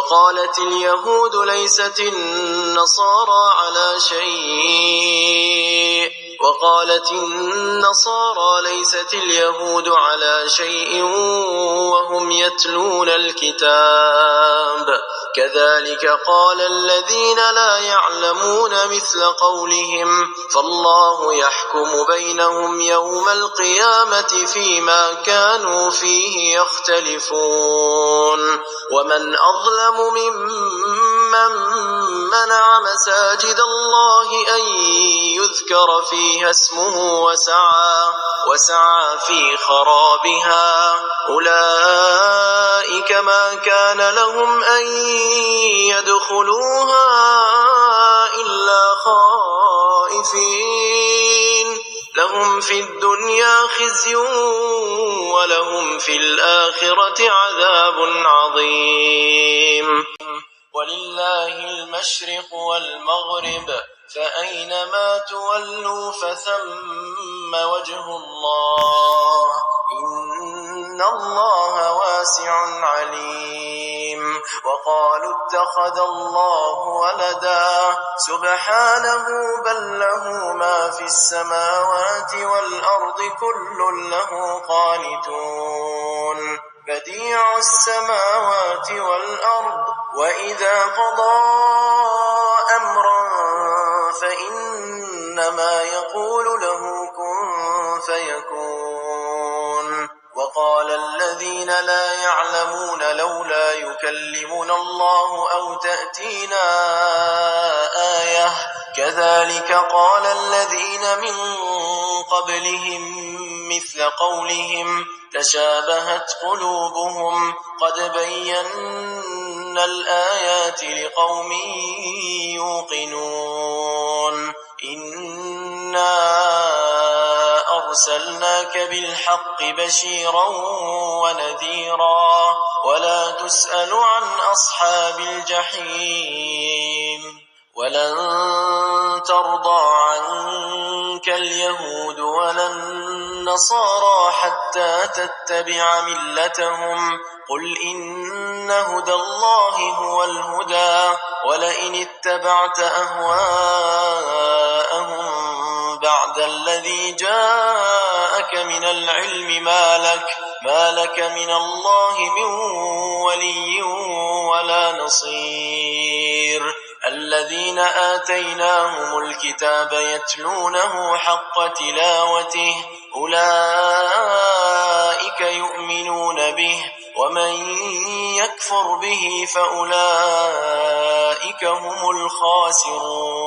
وقالت اليهود ليست النصارى على شيء وقالت النصارى ليست اليهود على شيء وهم يتلون الكتاب كذلك قال الذين لا يعلمون مثل قولهم فالله يحكم بينهم يوم القيامة فيما كانوا فيه يختلفون ومن أظلم ممن منع مساجد الله أن يذكر فيها اسمه وسعى في خرابها أولئك ما كان لهم أن يدخلوها إلا خائفين لهم في الدنيا خزي ولهم في الآخرة عذاب عظيم ولله المشرق والمغرب فأينما تولوا فثم وجه الله إن الله واسع عليم وقالوا اتخذ الله ولدا سبحانه بل له ما في السماوات والأرض كل له قانتون بديع السماوات والأرض وإذا قضى أمرا فإنما يقول له كن فيكون وقال الذين لا يعلمون لولا يكلمنا الله أو تأتينا آية كذلك قال الذين من قبلهم مثل قولهم تشابهت قلوبهم قد بينا الآيات لقوم يوقنون إنا أرسلناك بالحق بشيرا ونذيرا ولا تسأل عن أصحاب الجحيم ولن ترضى عنك اليهود ولا النصارى حتى تتبع ملتهم قل إن هدى الله هو الهدى ولئن اتبعت أهواءهم بعد الذي جاءك من العلم ما لك من الله من ولي ولا نصير الذين آتيناهم الكتاب يتلونه حق تلاوته أولئك يؤمنون به ومن يكفر به فأولئك هم الخاسرون